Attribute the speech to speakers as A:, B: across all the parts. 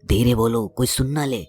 A: धीरे बोलो, कोई सुन ना ले।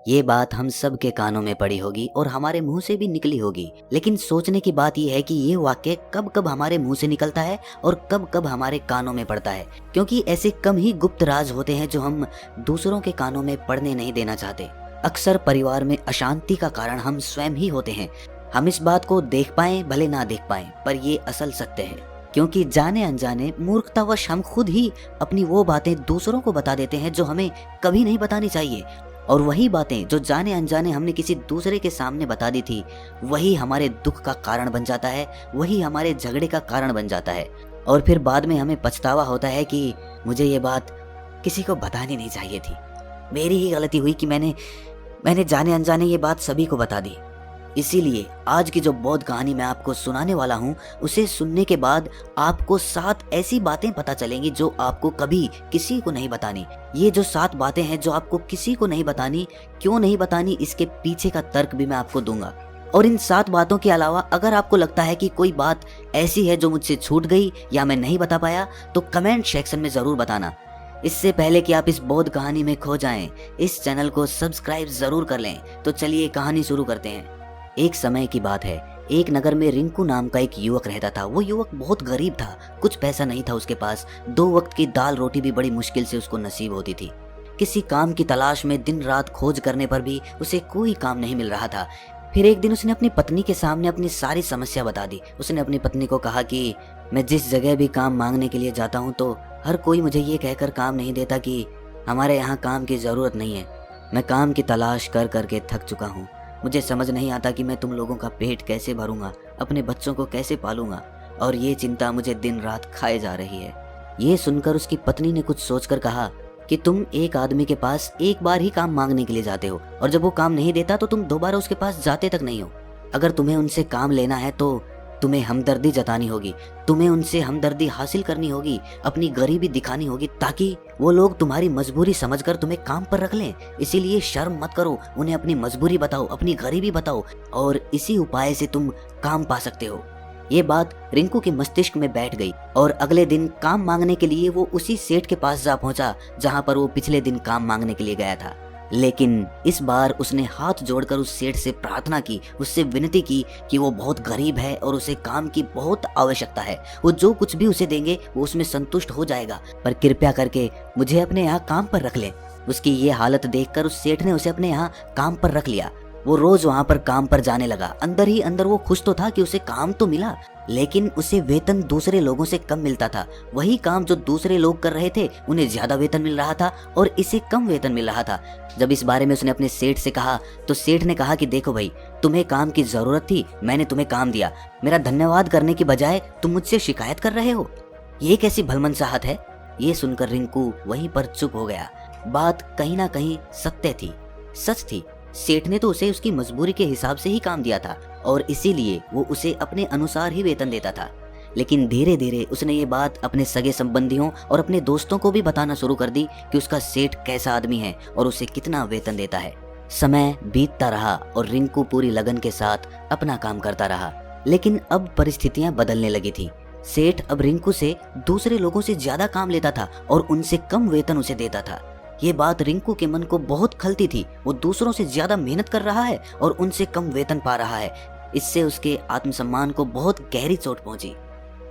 A: ये बात हम सब के कानों में पड़ी होगी और हमारे मुंह से भी निकली होगी, लेकिन सोचने की बात यह है कि ये वाक्य कब कब हमारे मुंह से निकलता है और कब कब हमारे कानों में पड़ता है, क्योंकि ऐसे कम ही गुप्त राज होते हैं जो हम दूसरों के कानों में पड़ने नहीं देना चाहते। अक्सर परिवार में अशांति का कारण हम स्वयं ही होते हैं। हम इस बात को देख पाएं भले ना देख पाएं, पर ये असल सत्य है, क्योंकि जाने अनजाने मूर्खतावश हम खुद ही अपनी वो बातें दूसरों को बता देते हैं जो हमें कभी नहीं बतानी चाहिए। और वही बातें जो जाने अनजाने हमने किसी दूसरे के सामने बता दी थी, वही हमारे दुख का कारण बन जाता है, वही हमारे झगड़े का कारण बन जाता है। और फिर बाद में हमें पछतावा होता है कि मुझे ये बात किसी को बतानी नहीं चाहिए थी, मेरी ही गलती हुई कि मैंने जाने अनजाने ये बात सभी को बता दी। इसीलिए आज की जो बौद्ध कहानी मैं आपको सुनाने वाला हूँ, उसे सुनने के बाद आपको 7 ऐसी बातें पता चलेंगी जो आपको कभी किसी को नहीं बतानी। ये जो 7 बातें हैं जो आपको किसी को नहीं बतानी, क्यों नहीं बतानी, इसके पीछे का तर्क भी मैं आपको दूंगा। और इन 7 बातों के अलावा अगर आपको लगता है कि कोई बात ऐसी है जो मुझसे छूट गई या मैं नहीं बता पाया, तो कमेंट सेक्शन में जरूर बताना। इससे पहले कि आप इस बौद्ध कहानी में खो जाएं, इस चैनल को सब्सक्राइब जरूर कर लें। तो चलिए कहानी शुरू करते हैं। एक समय की बात है, एक नगर में रिंकू नाम का एक युवक रहता था। वो युवक बहुत गरीब था, कुछ पैसा नहीं था उसके पास, 2 वक्त की दाल रोटी भी बड़ी मुश्किल से उसको नसीब होती थी। किसी काम की तलाश में दिन रात खोज करने पर भी उसे कोई काम नहीं मिल रहा था। फिर एक दिन उसने अपनी पत्नी के सामने अपनी सारी समस्या बता दी। उसने अपनी पत्नी को कहा कि मैं जिस जगह भी काम मांगने के लिए जाता हूँ तो हर कोई मुझे ये कहकर काम नहीं देता कि हमारे यहाँ काम की जरूरत नहीं है। मैं काम की तलाश कर करके थक चुका हूँ। मुझे समझ नहीं आता कि मैं तुम लोगों का पेट कैसे भरूंगा, अपने बच्चों को कैसे पालूंगा, और ये चिंता मुझे दिन रात खाए जा रही है। ये सुनकर उसकी पत्नी ने कुछ सोचकर कहा कि तुम एक आदमी के पास एक बार ही काम मांगने के लिए जाते हो, और जब वो काम नहीं देता तो तुम दोबारा उसके पास जाते तक नहीं हो। अगर तुम्हें उनसे काम लेना है तो तुम्हें हमदर्दी जतानी होगी, तुम्हें उनसे हमदर्दी हासिल करनी होगी, अपनी गरीबी दिखानी होगी, ताकि वो लोग तुम्हारी मजबूरी समझकर तुम्हें काम पर रख लें। इसीलिए शर्म मत करो, उन्हें अपनी मजबूरी बताओ, अपनी गरीबी बताओ, और इसी उपाय से तुम काम पा सकते हो। ये बात रिंकू के मस्तिष्क में बैठ गई और अगले दिन काम मांगने के लिए वो उसी सेठ के पास जा पहुंचा जहां पर वो पिछले दिन काम मांगने के लिए गया था। लेकिन इस बार उसने हाथ जोड़कर उस सेठ से प्रार्थना की, उससे विनती की कि वो बहुत गरीब है और उसे काम की बहुत आवश्यकता है। वो जो कुछ भी उसे देंगे वो उसमें संतुष्ट हो जाएगा, पर कृपया करके मुझे अपने यहाँ काम पर रख ले। उसकी ये हालत देखकर उस सेठ ने उसे अपने यहाँ काम पर रख लिया। वो रोज वहाँ पर काम पर जाने लगा। अंदर ही अंदर वो खुश तो था कि उसे काम तो मिला, लेकिन उसे वेतन दूसरे लोगों से कम मिलता था। वही काम जो दूसरे लोग कर रहे थे उन्हें ज्यादा वेतन मिल रहा था और इसे कम वेतन मिल रहा था। जब इस बारे में उसने अपने सेठ से कहा तो सेठ ने कहा कि देखो भाई, तुम्हें काम की जरूरत थी, मैंने तुम्हें काम दिया, मेरा धन्यवाद करने की बजाय तुम मुझसे शिकायत कर रहे हो, ये कैसी भलमनसाहत है। ये सुनकर रिंकू वहीं पर चुप हो गया। बात कहीं ना कहीं सत्य थी, सच थी। सेठ ने तो उसे उसकी मजबूरी के हिसाब से ही काम दिया था और इसीलिए वो उसे अपने अनुसार ही वेतन देता था। लेकिन धीरे धीरे उसने ये बात अपने सगे संबंधियों और अपने दोस्तों को भी बताना शुरू कर दी कि उसका सेठ कैसा आदमी है और उसे कितना वेतन देता है। समय बीतता रहा और रिंकू पूरी लगन के साथ अपना काम करता रहा, लेकिन अब परिस्थितियां बदलने लगी थी। सेठ अब रिंकू से दूसरे लोगों से ज्यादा काम लेता था और उनसे कम वेतन उसे देता था। ये बात रिंकू के मन को बहुत खलती थी। वो दूसरों से ज्यादा मेहनत कर रहा है और उनसे कम वेतन पा रहा है। इससे उसके आत्मसम्मान को बहुत गहरी चोट पहुंची।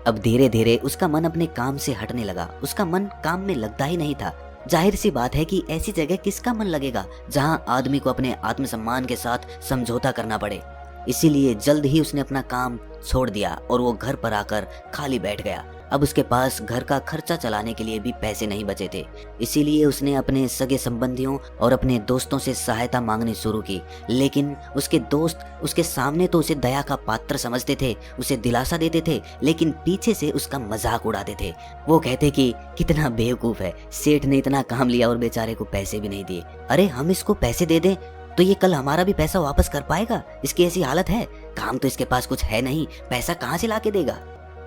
A: अब धीरे धीरे उसका मन अपने काम से हटने लगा। उसका मन काम में लगता ही नहीं था। जाहिर सी बात है कि ऐसी जगह किसका मन लगेगा जहां आदमी को अपने आत्मसम्मान के साथ समझौता करना पड़े। इसीलिए जल्द ही उसने अपना काम छोड़ दिया और वो घर पर आकर खाली बैठ गया। अब उसके पास घर का खर्चा चलाने के लिए भी पैसे नहीं बचे थे। इसीलिए उसने अपने सगे संबंधियों और अपने दोस्तों से सहायता मांगनी शुरू की। लेकिन उसके दोस्त उसके सामने तो उसे दया का पात्र समझते थे, उसे दिलासा देते थे, लेकिन पीछे से उसका मजाक उड़ाते थे। वो कहते कि कितना बेवकूफ है, सेठ ने इतना काम लिया और बेचारे को पैसे भी नहीं दिए। अरे हम इसको पैसे दे दें तो ये कल हमारा भी पैसा वापस कर पाएगा? इसकी ऐसी हालत है, काम तो इसके पास कुछ है नहीं, पैसा कहाँ से ला के देगा?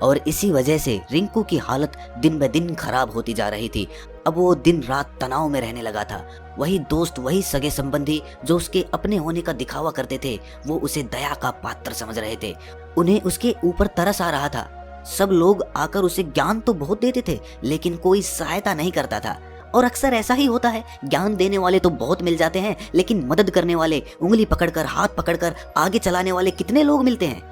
A: और इसी वजह से रिंकू की हालत दिन ब दिन खराब होती जा रही थी। अब वो दिन रात तनाव में रहने लगा था। वही दोस्त, वही सगे संबंधी जो उसके अपने होने का दिखावा करते थे, वो उसे दया का पात्र समझ रहे थे। उन्हें उसके ऊपर तरस आ रहा था। सब लोग आकर उसे ज्ञान तो बहुत देते थे, लेकिन कोई सहायता नहीं करता था। और अक्सर ऐसा ही होता है, ज्ञान देने वाले तो बहुत मिल जाते हैं, लेकिन मदद करने वाले, उंगली पकड़कर, हाथ पकड़कर आगे चलाने वाले कितने लोग मिलते हैं।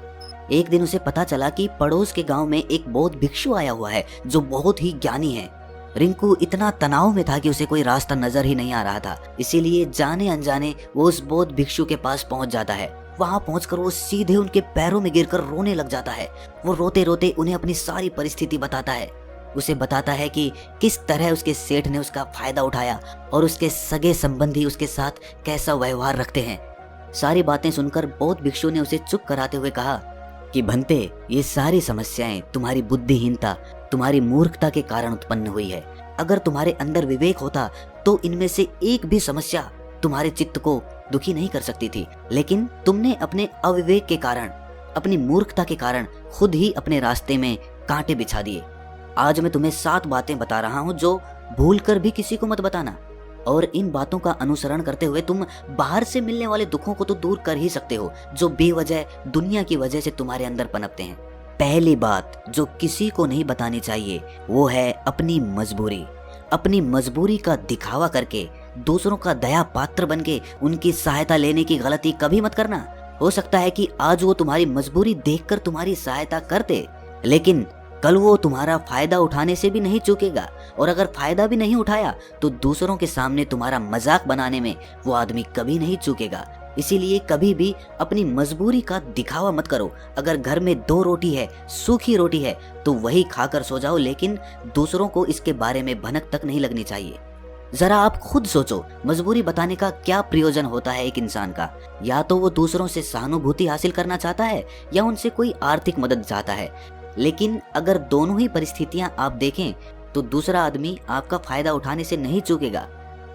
A: एक दिन उसे पता चला कि पड़ोस के गांव में एक बौद्ध भिक्षु आया हुआ है जो बहुत ही ज्ञानी है। रिंकू इतना तनाव में था कि उसे कोई रास्ता नजर ही नहीं आ रहा था, इसीलिए जाने अनजाने वो उस बौद्ध भिक्षु के पास पहुंच जाता है। वहां पहुंचकर वो सीधे उनके पैरों में गिरकर रोने लग जाता है। वो रोते रोते उन्हें अपनी सारी परिस्थिति बताता है। उसे बताता है कि किस तरह उसके सेठ ने उसका फायदा उठाया और उसके सगे संबंधी उसके साथ कैसा व्यवहार रखते हैं। सारी बातें सुनकर बौद्ध भिक्षु ने उसे चुप कराते हुए कहा कि भंते, ये सारी समस्याएं तुम्हारी बुद्धिहीनता, तुम्हारी मूर्खता के कारण उत्पन्न हुई है। अगर तुम्हारे अंदर विवेक होता तो इनमें से एक भी समस्या तुम्हारे चित्त को दुखी नहीं कर सकती थी, लेकिन तुमने अपने अविवेक के कारण, अपनी मूर्खता के कारण खुद ही अपने रास्ते में कांटे बिछा दिए। आज मैं तुम्हें 7 बातें बता रहा हूँ जो भूलकर भी किसी को मत बताना, और इन बातों का अनुसरण करते हुए तुम बाहर से मिलने वाले दुखों को तो दूर कर ही सकते हो जो बेवजह दुनिया की वजह से तुम्हारे अंदर पनपते हैं। पहली बात जो किसी को नहीं बतानी चाहिए वो है अपनी मजबूरी। अपनी मजबूरी का दिखावा करके दूसरों का दया पात्र बनके उनकी सहायता लेने की गलती कभी मत करना। हो सकता है कि आज वो तुम्हारी मजबूरी देखकर तुम्हारी सहायता करते, लेकिन कल वो तुम्हारा फायदा उठाने से भी नहीं चूकेगा, और अगर फायदा भी नहीं उठाया तो दूसरों के सामने तुम्हारा मजाक बनाने में वो आदमी कभी नहीं चूकेगा। इसीलिए कभी भी अपनी मजबूरी का दिखावा मत करो। अगर घर में 2 रोटी है, सूखी रोटी है, तो वही खाकर सो जाओ, लेकिन दूसरों को इसके बारे में भनक तक नहीं लगनी चाहिए। जरा आप खुद सोचो, मजबूरी बताने का क्या प्रयोजन होता है एक इंसान का? या तो वो दूसरों से सहानुभूति हासिल करना चाहता है या उनसे कोई आर्थिक मदद चाहता है। लेकिन अगर दोनों ही परिस्थितियां आप देखें तो दूसरा आदमी आपका फायदा उठाने से नहीं चूकेगा,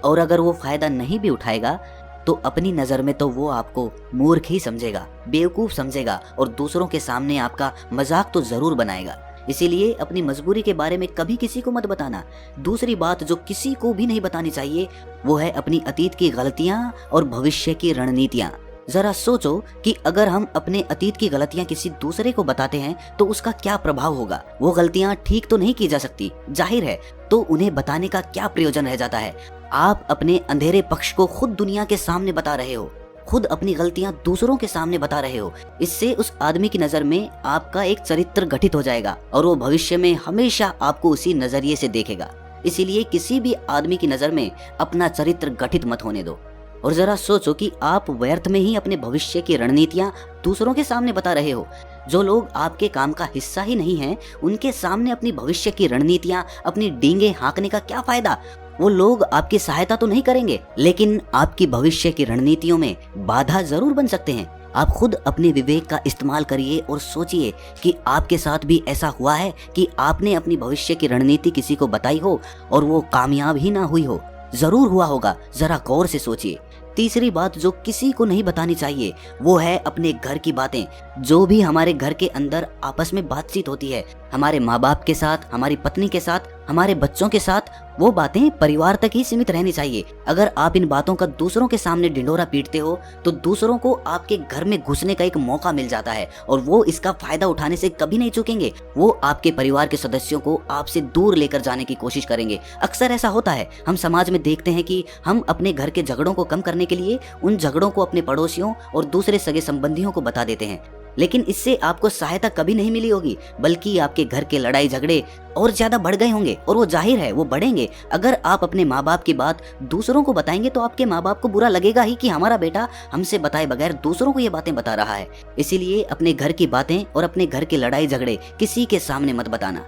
A: और अगर वो फायदा नहीं भी उठाएगा तो अपनी नजर में तो वो आपको मूर्ख ही समझेगा, बेवकूफ समझेगा, और दूसरों के सामने आपका मजाक तो जरूर बनाएगा। इसीलिए अपनी मजबूरी के बारे में कभी किसी को मत बताना। दूसरी बात जो किसी को भी नहीं बतानी चाहिए वो है अपनी अतीत की गलतियां और भविष्य की रणनीतियां। जरा सोचो कि अगर हम अपने अतीत की गलतियां किसी दूसरे को बताते हैं तो उसका क्या प्रभाव होगा। वो गलतियां ठीक तो नहीं की जा सकती, जाहिर है, तो उन्हें बताने का क्या प्रयोजन रह जाता है। आप अपने अंधेरे पक्ष को खुद दुनिया के सामने बता रहे हो, खुद अपनी गलतियां दूसरों के सामने बता रहे हो। इससे उस आदमी की नजर में आपका एक चरित्र गठित हो जाएगा और वो भविष्य में हमेशा आपको उसी नजरिए से देखेगा। इसीलिए किसी भी आदमी की नजर में अपना चरित्र गठित मत होने दो। और जरा सोचो कि आप व्यर्थ में ही अपने भविष्य की रणनीतियां दूसरों के सामने बता रहे हो। जो लोग आपके काम का हिस्सा ही नहीं हैं, उनके सामने अपनी भविष्य की रणनीतियां, अपनी डींगे हाँकने का क्या फायदा? वो लोग आपकी सहायता तो नहीं करेंगे, लेकिन आपकी भविष्य की रणनीतियों में बाधा जरूर बन सकते हैं। आप खुद अपने विवेक का इस्तेमाल करिए और सोचिए कि आपके साथ भी ऐसा हुआ है कि आपने अपनी भविष्य की रणनीति किसी को बताई हो और वो कामयाब ही ना हुई हो। जरूर हुआ होगा, जरा गौर से सोचिए। तीसरी बात जो किसी को नहीं बतानी चाहिए वो है अपने घर की बातें। जो भी हमारे घर के अंदर आपस में बातचीत होती है, हमारे माँ बाप के साथ, हमारी पत्नी के साथ, हमारे बच्चों के साथ, वो बातें परिवार तक ही सीमित रहनी चाहिए। अगर आप इन बातों का दूसरों के सामने ढिंढोरा पीटते हो तो दूसरों को आपके घर में घुसने का एक मौका मिल जाता है और वो इसका फायदा उठाने से कभी नहीं चूकेंगे। वो आपके परिवार के सदस्यों को आपसे दूर लेकर जाने की कोशिश करेंगे। अक्सर ऐसा होता है, हम समाज में देखते हैं कि हम अपने घर के झगड़ों को कम करने के लिए उन झगड़ों को अपने पड़ोसियों और दूसरे सगे संबंधियों को बता देते हैं, लेकिन इससे आपको सहायता कभी नहीं मिली होगी, बल्कि आपके घर के लड़ाई झगड़े और ज्यादा बढ़ गए होंगे, और वो जाहिर है वो बढ़ेंगे। अगर आप अपने माँ बाप की बात दूसरों को बताएंगे तो आपके माँ बाप को बुरा लगेगा ही कि हमारा बेटा हमसे बताए बगैर दूसरों को ये बातें बता रहा है। इसीलिए अपने घर की बातें और अपने घर के लड़ाई झगड़े किसी के सामने मत बताना।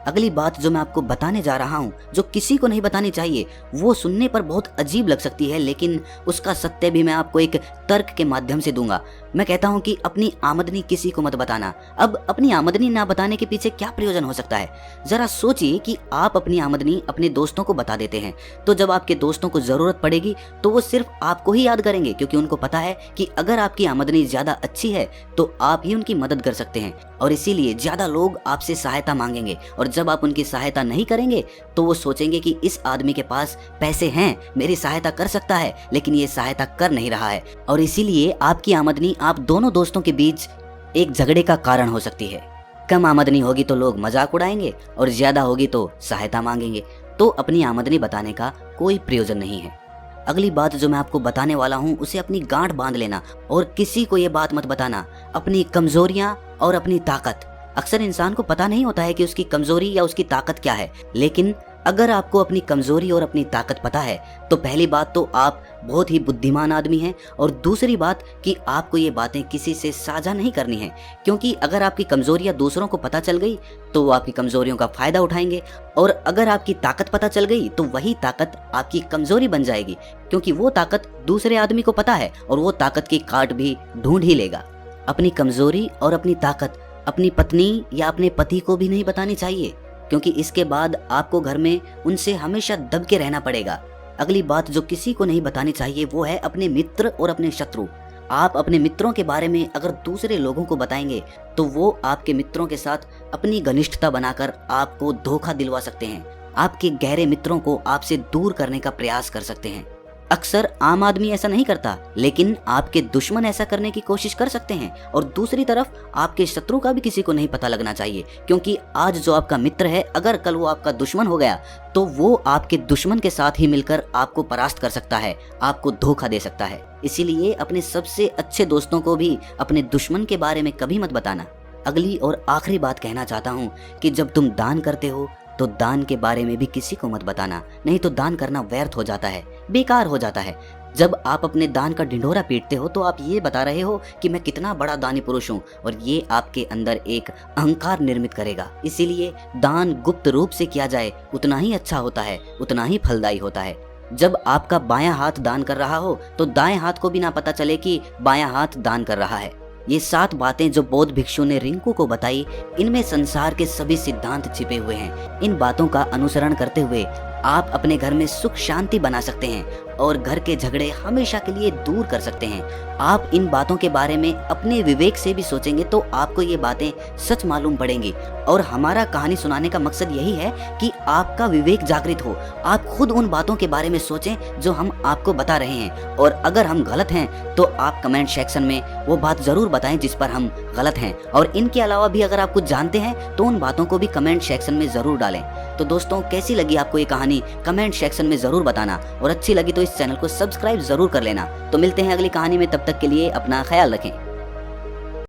A: अगली बात जो मैं आपको बताने जा रहा हूँ, जो किसी को नहीं बतानी चाहिए, वो सुनने पर बहुत अजीब लग सकती है, लेकिन उसका सत्य भी मैं आपको एक तर्क के माध्यम से दूंगा। मैं कहता हूँ कि अपनी आमदनी किसी को मत बताना। अब अपनी आमदनी ना बताने के पीछे क्या प्रयोजन हो सकता है? जरा सोचिए कि आप अपनी आमदनी अपने दोस्तों को बता देते हैं, तो जब आपके दोस्तों को जरूरत पड़ेगी तो वो सिर्फ आपको ही याद करेंगे, क्योंकि उनको पता है कि अगर आपकी आमदनी ज्यादा अच्छी है तो आप ही उनकी मदद कर सकते हैं, और इसीलिए ज्यादा लोग आपसे सहायता मांगेंगे। और जब आप उनकी सहायता नहीं करेंगे तो वो सोचेंगे कि इस आदमी के पास पैसे हैं, मेरी सहायता कर सकता है, लेकिन ये सहायता कर नहीं रहा है, और इसीलिए आपकी आमदनी आप दोनों दोस्तों के बीच एक झगड़े का कारण हो सकती है। कम आमदनी होगी तो लोग मजाक उड़ाएंगे और ज्यादा होगी तो सहायता मांगेंगे। तो अपनी आमदनी बताने का कोई प्रयोजन नहीं है। अगली बात जो मैं आपको बताने वाला हूँ उसे अपनी गांठ बांध लेना और किसी को ये बात मत बताना, अपनी कमजोरियां और अपनी ताकत। अक्सर इंसान को पता नहीं होता है कि उसकी कमजोरी या उसकी ताकत क्या है, लेकिन अगर आपको अपनी कमजोरी और अपनी ताकत पता है तो पहली बात तो आप बहुत ही बुद्धिमान आदमी हैं, और दूसरी बात कि आपको ये बातें किसी से साझा नहीं करनी है, क्योंकि अगर आपकी कमजोरियां दूसरों को पता चल गई तो वो आपकी कमजोरियों का फायदा उठाएंगे, और अगर आपकी ताकत पता चल गई तो वही ताकत आपकी कमजोरी बन जाएगी, क्योंकि वो ताकत दूसरे आदमी को पता है और वो ताकत की काट भी ढूंढ ही लेगा। अपनी कमजोरी और अपनी ताकत अपनी पत्नी या अपने पति को भी नहीं बतानी चाहिए, क्योंकि इसके बाद आपको घर में उनसे हमेशा दब के रहना पड़ेगा। अगली बात जो किसी को नहीं बतानी चाहिए वो है अपने मित्र और अपने शत्रु। आप अपने मित्रों के बारे में अगर दूसरे लोगों को बताएंगे तो वो आपके मित्रों के साथ अपनी घनिष्ठता बनाकर आपको धोखा दिलवा सकते हैं, आपके गहरे मित्रों को आपसे दूर करने का प्रयास कर सकते हैं। अक्सर आम आदमी ऐसा नहीं करता, लेकिन आपके दुश्मन ऐसा करने की कोशिश कर सकते हैं, और दूसरी तरफ आपके शत्रु का भी किसी को नहीं पता लगना चाहिए, क्योंकि आज जो आपका मित्र है अगर कल वो आपका दुश्मन हो गया तो वो आपके दुश्मन के साथ ही मिलकर आपको परास्त कर सकता है, आपको धोखा दे सकता है। इसीलिए अपने सबसे अच्छे दोस्तों को भी अपने दुश्मन के बारे में कभी मत बताना। अगली और आखिरी बात कहना चाहता हूँ कि जब तुम दान करते हो तो दान के बारे में भी किसी को मत बताना, नहीं तो दान करना व्यर्थ हो जाता है, बेकार हो जाता है। जब आप अपने दान का ढिंढोरा पीटते हो तो आप ये बता रहे हो कि मैं कितना बड़ा दानी पुरुष हूँ, और ये आपके अंदर एक अहंकार निर्मित करेगा। इसीलिए दान गुप्त रूप से किया जाए उतना ही अच्छा होता है, उतना ही फलदायी होता है। जब आपका बायां हाथ दान कर रहा हो तो दाएं हाथ को भी ना पता चले कि बायां हाथ दान कर रहा है। ये 7 बातें जो बौद्ध भिक्षु ने रिंकू को बताई, इनमें संसार के सभी सिद्धांत छिपे हुए हैं। इन बातों का अनुसरण करते हुए आप अपने घर में सुख शांति बना सकते हैं और घर के झगड़े हमेशा के लिए दूर कर सकते हैं। आप इन बातों के बारे में अपने विवेक से भी सोचेंगे तो आपको ये बातें सच मालूम पड़ेंगी, और हमारा कहानी सुनाने का मकसद यही है कि आपका विवेक जागृत हो, आप खुद उन बातों के बारे में सोचें जो हम आपको बता रहे हैं, और अगर हम गलत हैं तो आप कमेंट सेक्शन में वो बात जरूर बताएं जिस पर हम गलत हैं, और इनके अलावा भी अगर आप कुछ जानते हैं तो उन बातों को भी कमेंट सेक्शन में जरूर डालें। तो दोस्तों, कैसी लगी आपको ये कहानी कमेंट सेक्शन में जरूर बताना, और अच्छी लगी तो इस चैनल को सब्सक्राइब जरूर कर लेना। तो मिलते हैं अगली कहानी में, तब तक के लिए अपना ख्याल रखें।